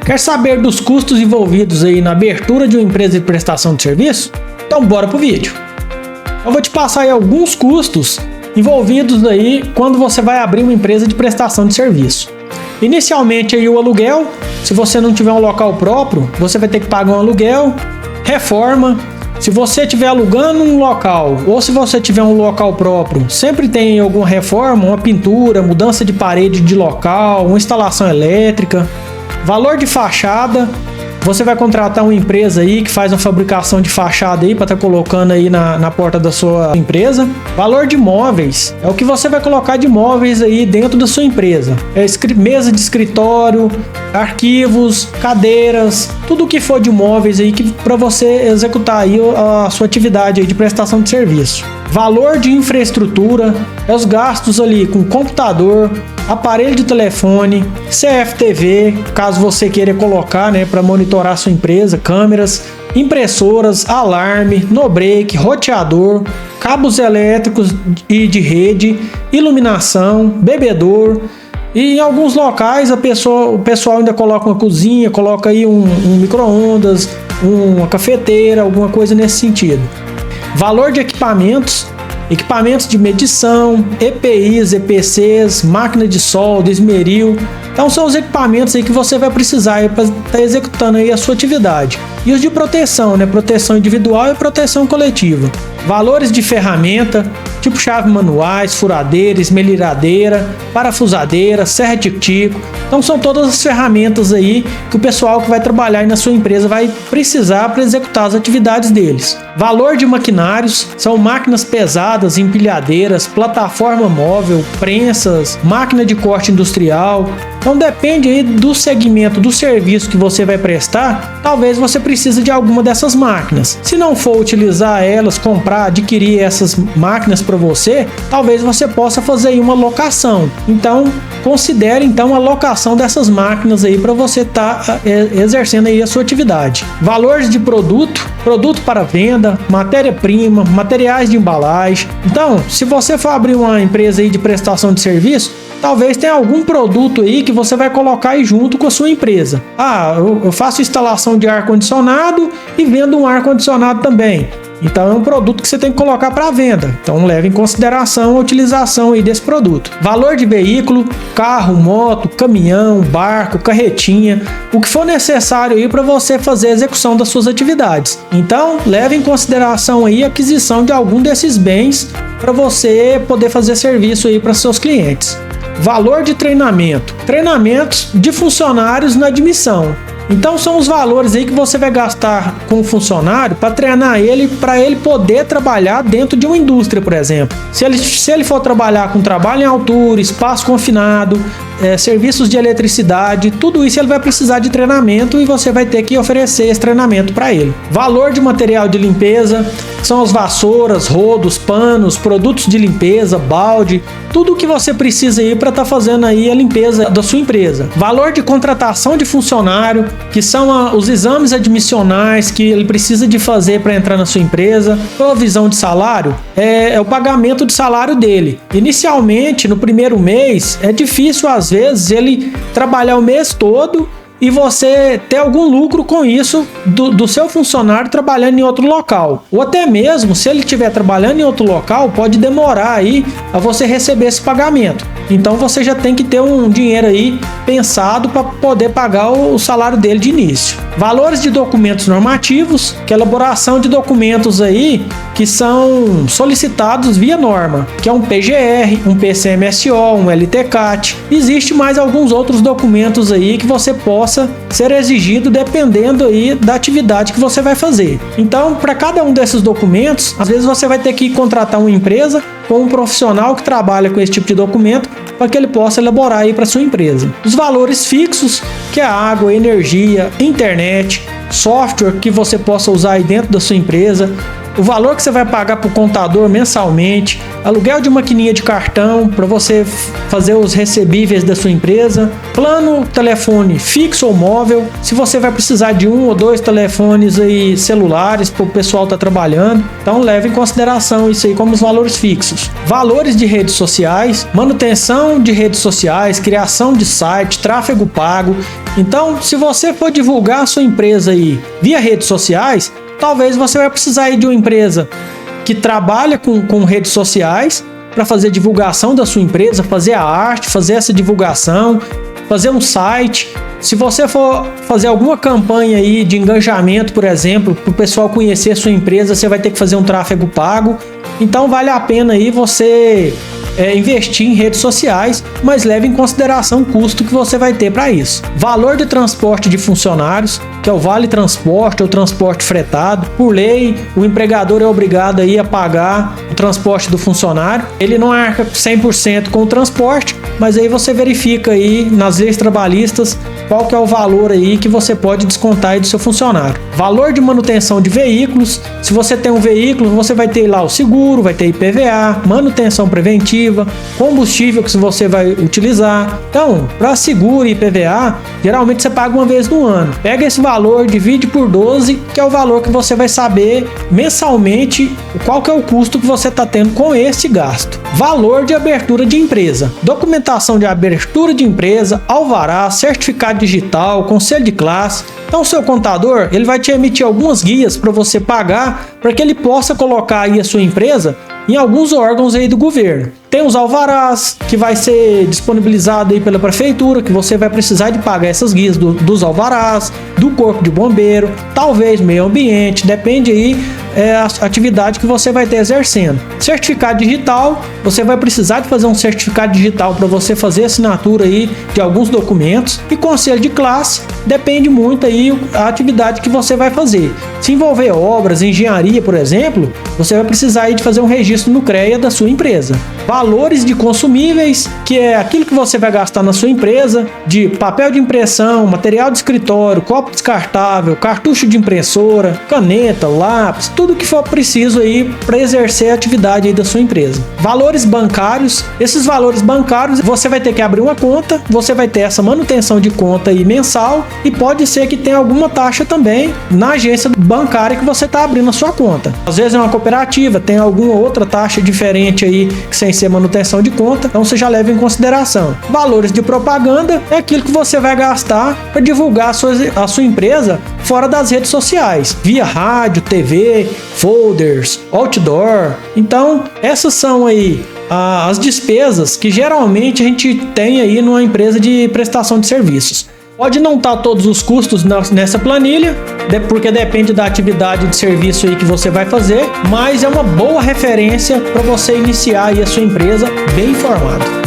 Quer saber dos custos envolvidos aí na abertura de uma empresa de prestação de serviço? Então bora pro vídeo. Eu vou te passar aí alguns custos envolvidos aí quando você vai abrir uma empresa de prestação de serviço. Inicialmente aí o aluguel, se você não tiver um local próprio, você vai ter que pagar um aluguel, reforma. Se você estiver alugando um local ou se você tiver um local próprio, sempre tem alguma reforma, uma pintura, mudança de parede de local, uma instalação elétrica. Valor de fachada, você vai contratar uma empresa aí que faz uma fabricação de fachada aí para estar colocando aí na porta da sua empresa. Valor de móveis, é o que você vai colocar de móveis aí dentro da sua empresa. É mesa de escritório, arquivos, cadeiras, tudo que for de móveis aí para você executar aí a sua atividade aí de prestação de serviço. Valor de infraestrutura, é os gastos ali com computador, aparelho de telefone, CFTV, caso você queira colocar, né, para monitorar sua empresa, câmeras, impressoras, alarme, no break, roteador, cabos elétricos e de rede, iluminação, bebedor. E em alguns locais o pessoal ainda coloca uma cozinha, coloca aí um micro-ondas, uma cafeteira, alguma coisa nesse sentido. Valor de equipamentos de medição, EPIs, EPCs, máquina de solda, esmeril. Então são os equipamentos aí que você vai precisar para estar executando aí a sua atividade. E os de proteção, né? Proteção individual e proteção coletiva. Valores de ferramenta, tipo chave manuais, furadeira, esmerilhadeira, parafusadeira, serra tic-tico. Então são todas as ferramentas aí que o pessoal que vai trabalhar aí na sua empresa vai precisar para executar as atividades deles. Valor de maquinários, são máquinas pesadas, empilhadeiras, plataforma móvel, prensas, máquina de corte industrial. Então depende aí do segmento do serviço que você vai prestar, talvez você precise de alguma dessas máquinas. Se não for utilizar elas, comprar, adquirir essas máquinas para você, talvez você possa fazer aí uma locação. Então considere então a locação dessas máquinas aí para você estar exercendo aí a sua atividade. Valores de produto para venda, matéria-prima, materiais de embalagem. Então, se você for abrir uma empresa aí de prestação de serviço, talvez tenha algum produto aí que você vai colocar aí junto com a sua empresa. Eu faço instalação de ar-condicionado e vendo um ar-condicionado também. Então é um produto que você tem que colocar para venda. Então leve em consideração a utilização aí desse produto. Valor de veículo, carro, moto, caminhão, barco, carretinha, o que for necessário aí para você fazer a execução das suas atividades. Então leve em consideração aí a aquisição de algum desses bens para você poder fazer serviço aí para seus clientes. Valor de treinamento, treinamentos de funcionários na admissão. Então são os valores aí que você vai gastar com o funcionário para treinar ele, para ele poder trabalhar dentro de uma indústria, por exemplo. Se ele for trabalhar com trabalho em altura, espaço confinado, serviços de eletricidade, tudo isso ele vai precisar de treinamento e você vai ter que oferecer esse treinamento para ele. Valor de material de limpeza, são as vassouras, rodos, panos, produtos de limpeza, balde, tudo o que você precisa aí para estar fazendo aí a limpeza da sua empresa. Valor de contratação de funcionário, que são os exames admissionais que ele precisa de fazer para entrar na sua empresa. Provisão de salário é o pagamento de salário dele. Inicialmente, no primeiro mês, é difícil às vezes ele trabalhar o mês todo e você ter algum lucro com isso do seu funcionário trabalhando em outro local. Ou até mesmo, se ele estiver trabalhando em outro local, pode demorar aí a você receber esse pagamento. Então você já tem que ter um dinheiro aí pensado para poder pagar o salário dele de início. Valores de documentos normativos, que é a elaboração de documentos aí que são solicitados via norma, que é um PGR, um PCMSO, um LTCAT. Existe mais alguns outros documentos aí que você possa ser exigido dependendo aí da atividade que você vai fazer. Então, para cada um desses documentos, às vezes você vai ter que contratar uma empresa com um profissional que trabalha com esse tipo de documento para que ele possa elaborar aí para sua empresa. Os valores fixos, que é água, energia, internet, software que você possa usar aí dentro da sua empresa, o valor que você vai pagar para o contador mensalmente, aluguel de maquininha de cartão para você fazer os recebíveis da sua empresa, plano telefone fixo ou móvel, se você vai precisar de 1 ou 2 telefones aí celulares para o pessoal estar trabalhando, então leve em consideração isso aí como os valores fixos. Valores de redes sociais, manutenção de redes sociais, criação de site, tráfego pago. Então, se você for divulgar a sua empresa aí via redes sociais, talvez você vai precisar aí de uma empresa que trabalha com redes sociais para fazer divulgação da sua empresa, fazer a arte, fazer essa divulgação, fazer um site. Se você for fazer alguma campanha aí de engajamento, por exemplo, para o pessoal conhecer a sua empresa, você vai ter que fazer um tráfego pago. Então vale a pena aí você investir em redes sociais, mas leve em consideração o custo que você vai ter para isso. Valor de transporte de funcionários, que é o vale transporte ou transporte fretado. Por lei, o empregador é obrigado aí a pagar o transporte do funcionário. Ele não arca 100% com o transporte, mas aí você verifica aí nas leis trabalhistas qual que é o valor aí que você pode descontar aí do seu funcionário. Valor de manutenção de veículos. Se você tem um veículo, você vai ter lá o seguro, vai ter IPVA, manutenção preventiva, combustível que você vai utilizar. Então, para seguro e IPVA, geralmente você paga uma vez no ano. Pega esse valor, divide por 12, que é o valor que você vai saber mensalmente qual que é o custo que você está tendo com esse gasto. Valor de abertura de empresa. Documentação de abertura de empresa, alvará, certificado digital, conselho de classe. Então o seu contador, ele vai te emitir algumas guias para você pagar, para que ele possa colocar aí a sua empresa em alguns órgãos aí do governo. Tem os alvarás, que vai ser disponibilizado aí pela prefeitura, que você vai precisar de pagar essas guias dos alvarás, do corpo de bombeiro, talvez meio ambiente, depende aí a atividade que você vai ter exercendo. Certificado digital, você vai precisar de fazer um certificado digital para você fazer assinatura aí de alguns documentos. E conselho de classe, depende muito aí a atividade que você vai fazer. Se envolver obras, engenharia, por exemplo, você vai precisar aí de fazer um registro no CREA da sua empresa. Valores de consumíveis, que é aquilo que você vai gastar na sua empresa, de papel de impressão, material de escritório, copo descartável, cartucho de impressora, caneta, lápis, tudo que for preciso aí para exercer a atividade aí da sua empresa. Valores bancários, esses valores bancários você vai ter que abrir uma conta, você vai ter essa manutenção de conta aí mensal e pode ser que tenha alguma taxa também na agência bancária que você está abrindo a sua conta. Às vezes é uma cooperativa, tem alguma outra taxa diferente aí que sem ser manutenção de conta, então você já leva em consideração. Valores de propaganda é aquilo que você vai gastar para divulgar a sua empresa fora das redes sociais, via rádio, TV, folders, outdoor. Então, essas são aí as despesas que geralmente a gente tem aí numa empresa de prestação de serviços. Pode não estar todos os custos nessa planilha, porque depende da atividade de serviço aí que você vai fazer, mas é uma boa referência para você iniciar aí a sua empresa bem informado.